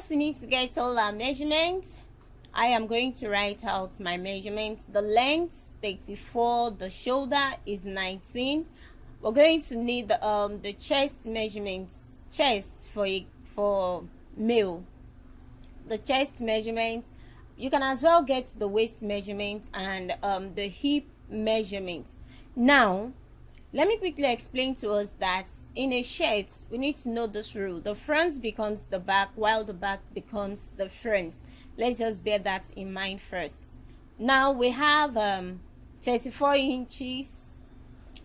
First, we need to get all our measurements. I am going to write out my measurements. The length 34, the shoulder is 19. We're going to need the chest measurements, chest for male. The chest measurement. You can as well get the waist measurement and the hip measurement. Now, let me quickly explain to us that in a shirt, we need to know this rule. The front becomes the back, while the back becomes the front. Let's just bear that in mind first. Now, we have 34 inches,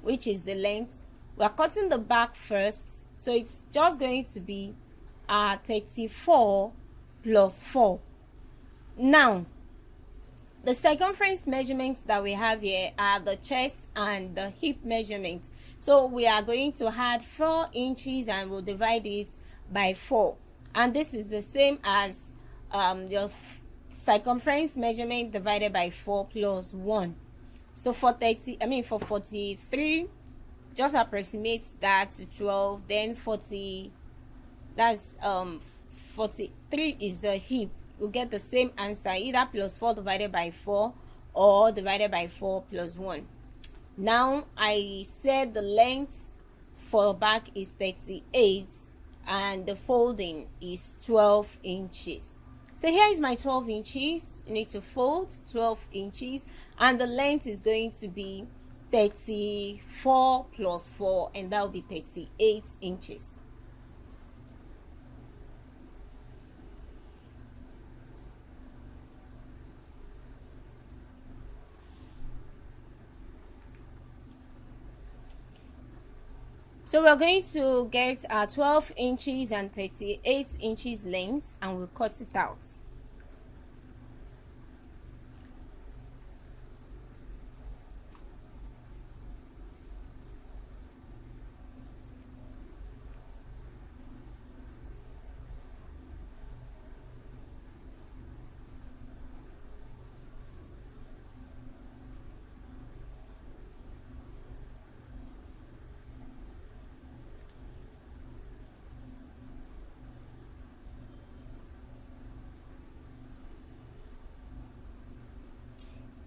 which is the length. We're cutting the back first, so it's just going to be 34 plus 4. Now, the circumference measurements that we have here are the chest and the hip measurement. So we are going to add 4 inches and we'll divide it by 4. And this is the same as your circumference measurement divided by 4 plus 1. So for 43, just approximate that to 12. Then 43 is the hip. We'll get the same answer, either plus 4 divided by 4 or divided by 4 plus 1. Now, I said the length for back is 38 and the folding is 12 inches. So here is my 12 inches. You need to fold 12 inches and the length is going to be 34 plus 4, and that will be 38 inches. So we're going to get our 12 inches and 38 inches length and we'll cut it out.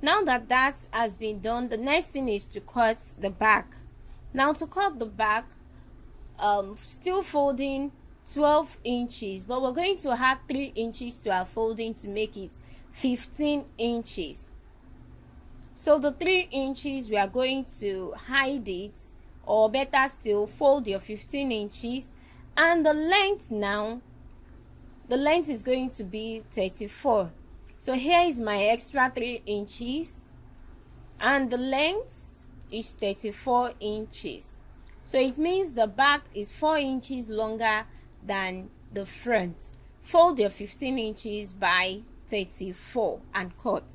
Now that has been done, the next thing is to cut the back. Now to cut the back, still folding 12 inches, but we're going to add 3 inches to our folding to make it 15 inches. So the 3 inches, we are going to hide it, or better still, fold your 15 inches. And the length now, the length is going to be 34. So here is my extra 3 inches and the length is 34 inches. So it means the back is 4 inches longer than the front. Fold your 15 inches by 34 and cut.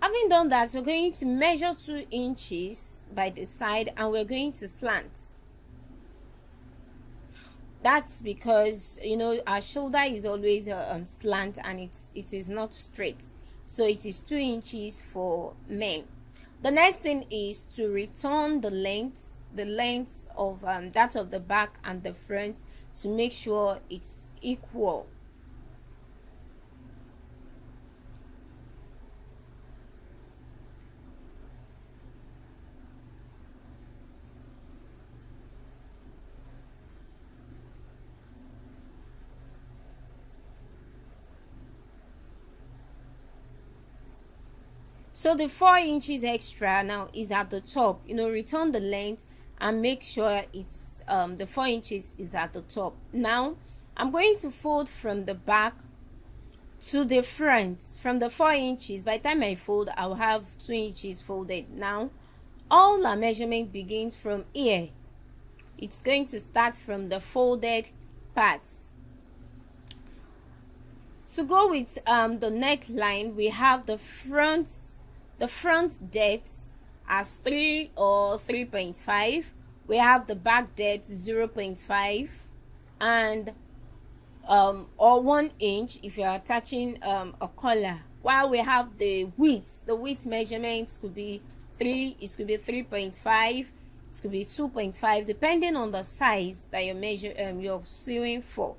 Having done that, we're going to measure 2 inches by the side and we're going to slant. That's because, you know, our shoulder is always slant and it is not straight. So it is 2 inches for men. The next thing is to return the length of that of the back and the front to make sure it's equal. So the 4 inches extra now is at the top. You know, return the length and make sure it's the 4 inches is at the top. Now I'm going to fold from the back to the front. From the 4 inches, by the time I fold, I'll have 2 inches folded. Now all our measurement begins from here. It's going to start from the folded parts. To go with the neckline, we have the front depth as 3 or 3.5. We have the back depth 0.5 and or 1 inch if you're attaching a collar, while we have the width measurement could be 3, it could be 3.5, it could be 2.5, depending on the size that you're sewing for.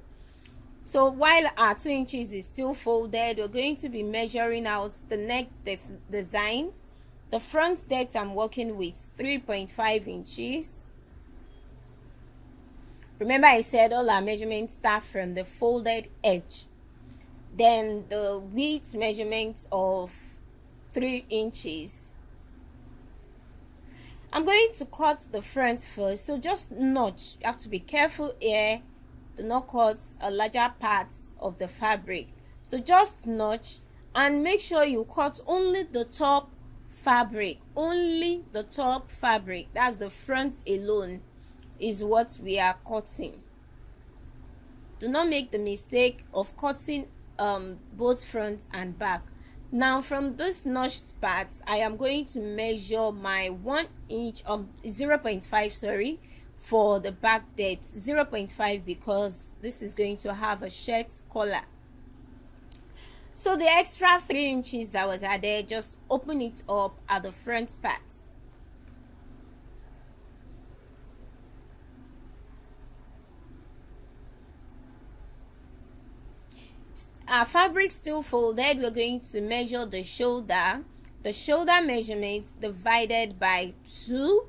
So while our 2 inches is still folded, we're going to be measuring out the neck design. The front depth I'm working with 3.5 inches. Remember I said all our measurements start from the folded edge. Then the width measurement of 3 inches. I'm going to cut the front first, so just notch. You have to be careful here. Do not cut a larger part of the fabric. So just notch and make sure you cut only the top fabric. Only the top fabric. That's the front alone is what we are cutting. Do not make the mistake of cutting both front and back. Now from this notched parts, I am going to measure my 1 inch 0.5 sorry for the back depth, 0.5, because this is going to have a shirt collar. So the extra 3 inches that was added, just open it up at the front part. Our fabric still folded, we're going to measure the shoulder. The shoulder measurement divided by 2.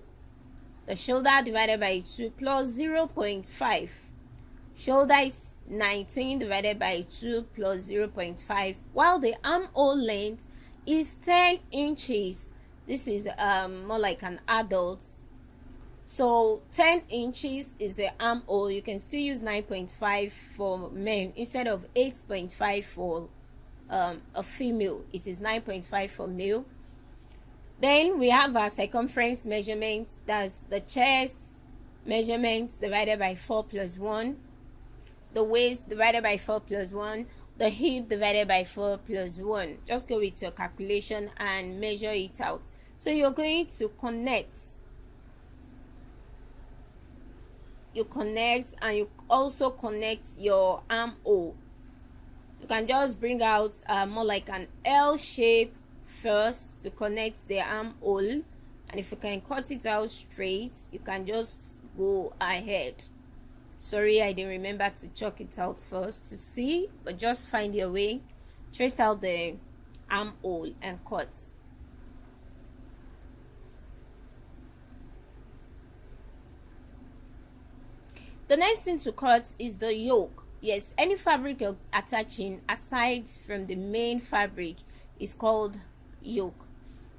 The shoulder divided by 2 plus 0.5. Shoulder is 19 divided by 2 plus 0.5. While the armhole length is 10 inches. This is more like an adult. So 10 inches is the armhole. You can still use 9.5 for men instead of 8.5 for a female. It is 9.5 for male. Then we have our circumference measurement. That's the chest measurement divided by 4 plus 1. The waist divided by 4 plus 1. The hip divided by 4 plus 1. Just go with your calculation and measure it out. So you're going to connect. You connect and you also connect your armhole. You can just bring out more like an L shape first to connect the armhole, and if you can cut it out straight, you can just go ahead. Sorry, I didn't remember to chalk it out first to see, but just find your way, trace out the armhole and cut. The next thing to cut is the yoke. Yes, any fabric you're attaching aside from the main fabric is called yoke.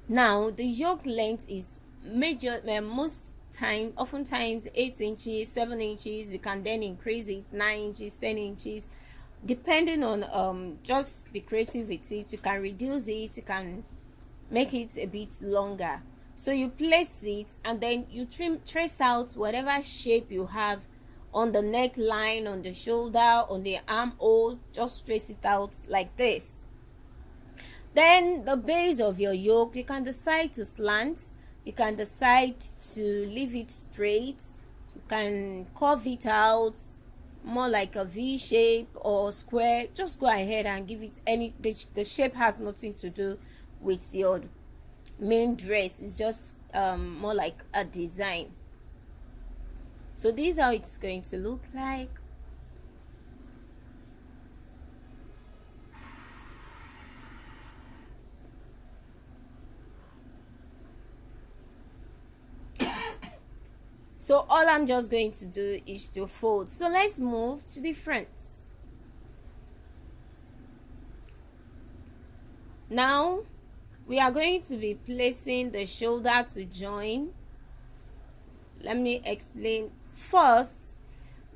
Now the yoke length is oftentimes 8 inches, 7 inches. You can then increase it 9 inches, 10 inches, depending on just be creative with it. You can reduce it, you can make it a bit longer. So you place it and then you trace out whatever shape you have on the neckline, on the shoulder, on the armhole. Just trace it out like this. Then the base of your yoke, you can decide to slant, you can decide to leave it straight, you can curve it out more like a V shape or square. Just go ahead and give it the shape has nothing to do with your main dress. It's just more like a design. So this is how it's going to look like. So all I'm just going to do is to fold. So let's move to the front. Now we are going to be placing the shoulder to join. Let me explain. First,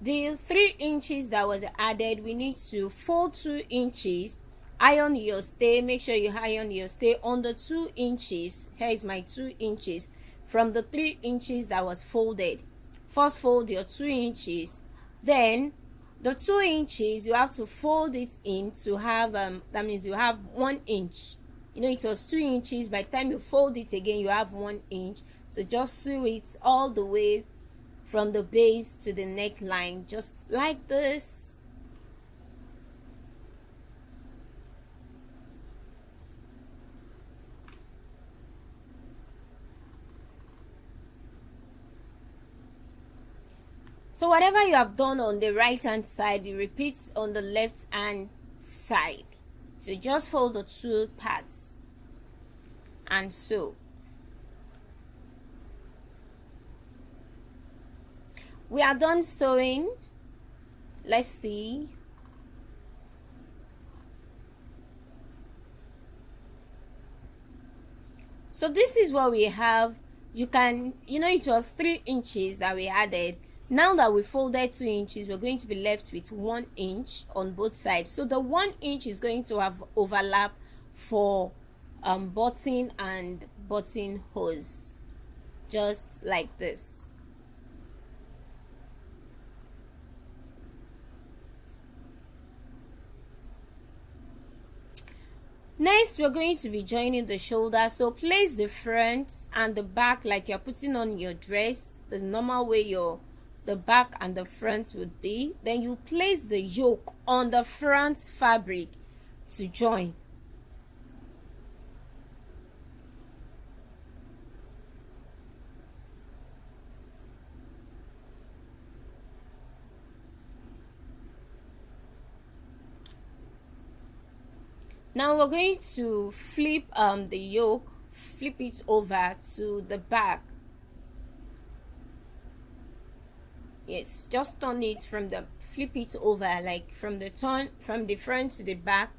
the 3 inches that was added, we need to fold 2 inches, iron your stay. Make sure you iron your stay on the 2 inches. Here is my 2 inches from the 3 inches that was folded. First fold your 2 inches, then the 2 inches you have to fold it in to have that means you have 1 inch. You know, it was 2 inches. By the time you fold it again, you have 1 inch. So just sew it all the way from the base to the neckline, just like this. So whatever you have done on the right hand side, you repeat on the left hand side. So just fold the two parts and sew. We are done sewing. Let's see. So this is what we have. You can, it was 3 inches that we added. Now that we folded 2 inches, we're going to be left with 1 inch on both sides. So the 1 inch is going to have overlap for button and button holes, just like this. Next, we're going to be joining the shoulder. So place the front and the back like you're putting on your dress, the normal way the back and the front would be. Then you place the yoke on the front fabric to join. Now we're going to flip the yoke, flip it over to the back. Yes, just turn it flip it over, like from the front to the back,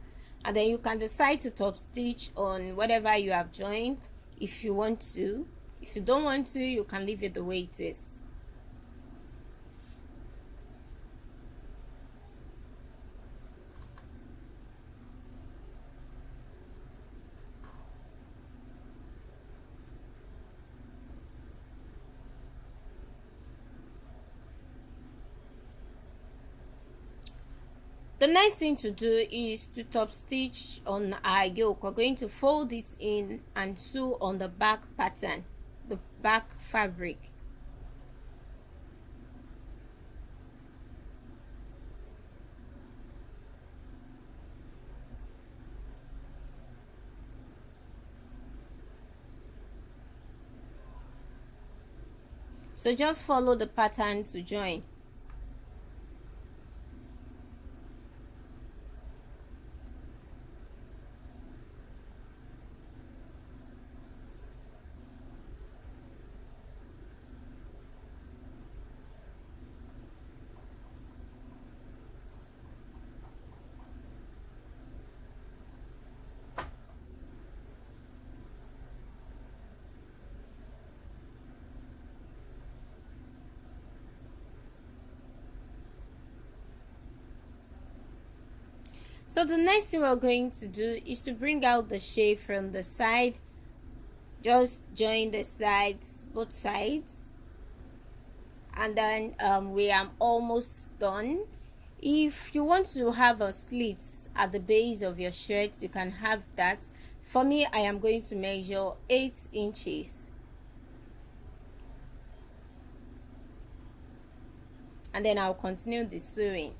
and then you can decide to top stitch on whatever you have joined if you want to. If you don't want to, you can leave it the way it is. The next thing to do is to top stitch on our yoke. We're going to fold it in and sew on the back pattern, the back fabric. So just follow the pattern to join. So the next thing we're going to do is to bring out the shape from the side. Just join the sides, both sides, and then we are almost done. If you want to have a slit at the base of your shirt, you can have that. For me, I am going to measure 8 inches. And then I'll continue the sewing.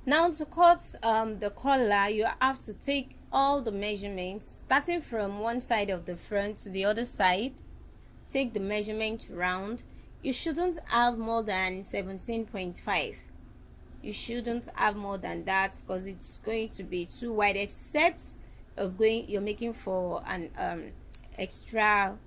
Now to cut the collar, you have to take all the measurements, starting from one side of the front to the other side. Take the measurement round. You shouldn't have more than 17.5. You shouldn't have more than that because it's going to be too wide, except you're making for an extra,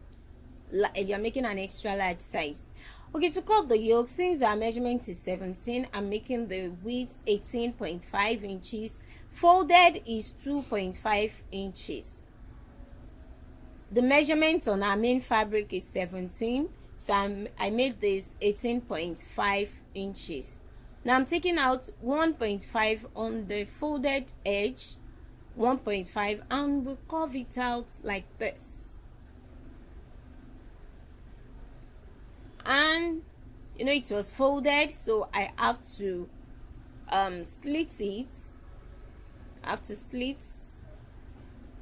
you're making an extra large size. Okay, to cut the yoke, since our measurement is 17, I'm making the width 18.5 inches. Folded is 2.5 inches. The measurement on our main fabric is 17. So I made this 18.5 inches. Now I'm taking out 1.5 on the folded edge, 1.5, and we'll curve it out like this. And you know it was folded, so I have to slit it. I have to slit,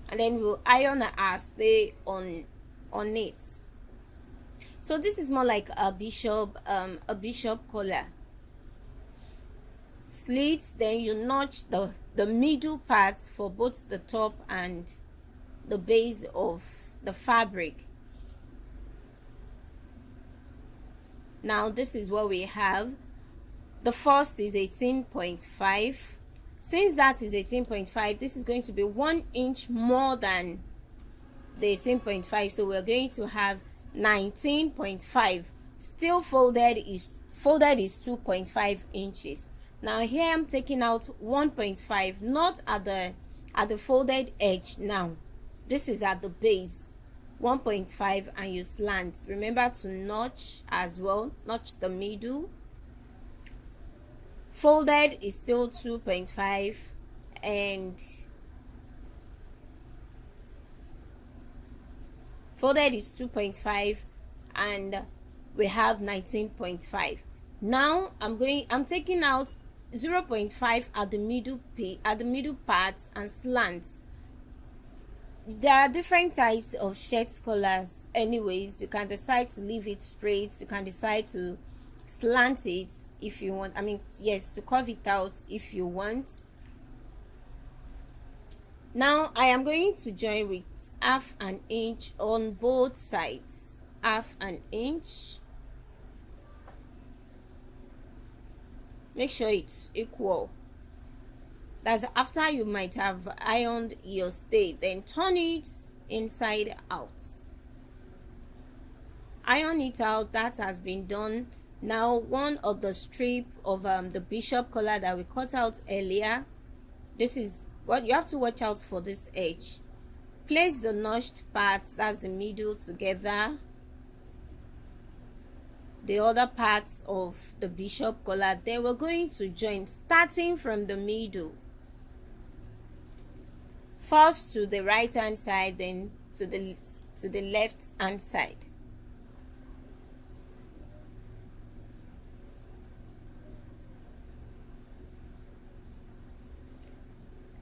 and then we'll iron our stay on it. So this is more like a bishop collar. Slit, then you notch the middle parts for both the top and the base of the fabric. Now this is what we have. The first is 18.5. Since that is 18.5, this is going to be 1 inch more than the 18.5, so we're going to have 19.5. Still folded is 2.5 inches. Now here I'm taking out 1.5, not at the folded edge. Now this is at the base, 1.5, and you slant. Remember to notch as well, notch the middle. Folded is still 2.5, and folded is 2.5, and we have 19.5. Now I'm taking out 0.5 at the middle part and slant. There are different types of shirt collars anyways. You can decide to leave it straight, you can decide to slant it if you want, to curve it out if you want. Now I am going to join with half an inch on both sides, half an inch. Make sure it's equal. That's after you might have ironed your stay, then turn it inside out. Iron it out. That has been done. Now one of the strip of the bishop collar that we cut out earlier, this is what you have to watch out for. This edge, place the notched part, that's the middle, together. The other parts of the bishop collar, they were going to join starting from the middle, first to the right hand side, then to the left hand side.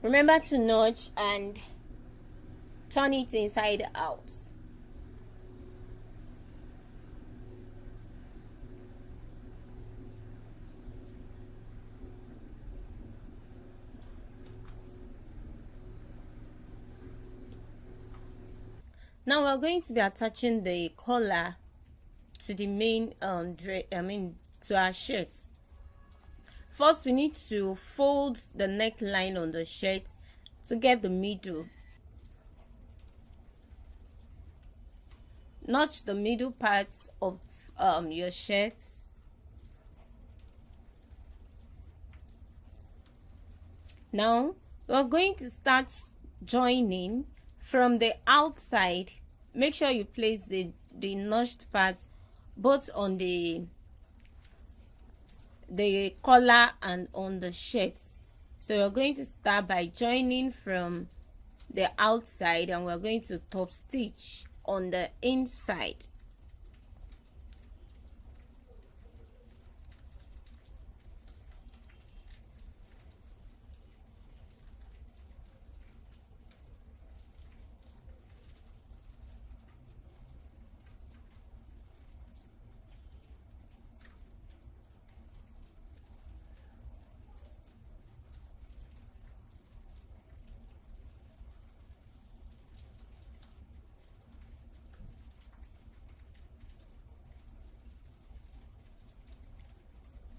Remember to notch and turn it inside out. Now we're going to be attaching the collar to the main to our shirts. First, we need to fold the neckline on the shirt to get the middle. Notch the middle parts of your shirts. Now we're going to start joining from the outside. Make sure you place the notched parts both on the collar and on the shirts. So we're going to start by joining from the outside, and we're going to top stitch on the inside.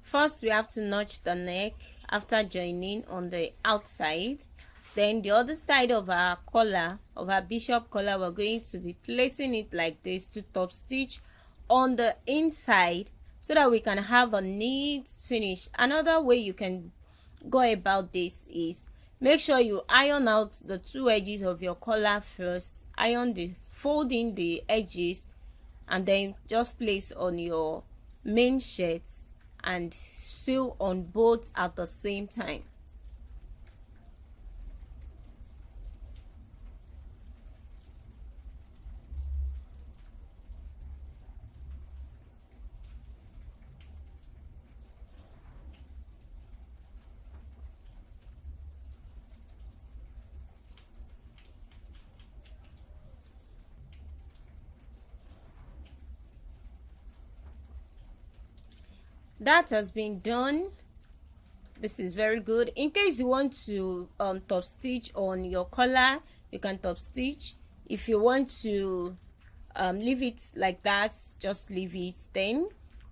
First, we have to notch the neck after joining on the outside. Then the other side of our collar, of our bishop collar, we're going to be placing it like this to top stitch on the inside so that we can have a neat finish. Another way you can go about this is make sure you iron out the two edges of your collar first. Folding the edges and then just place on your main shirt and sew on both at the same time. That has been done. This is very good. In case you want to top stitch on your collar, you can top stitch. If you want to leave it like that, just leave it. Then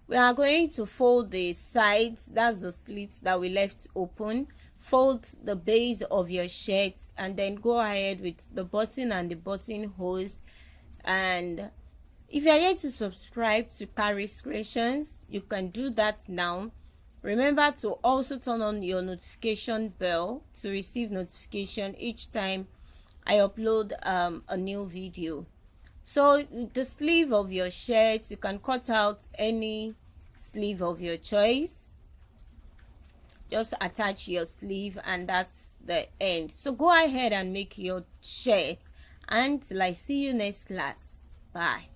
we are going to fold the sides, that's the slits that we left open. Fold the base of your shirt and then go ahead with the button and the buttonholes. And if you are yet to subscribe to Collar360 Creations, you can do that now. Remember to also turn on your notification bell to receive notification each time I upload a new video. So the sleeve of your shirt, you can cut out any sleeve of your choice. Just attach your sleeve and that's the end. So go ahead and make your shirt, and till I see you next class. Bye.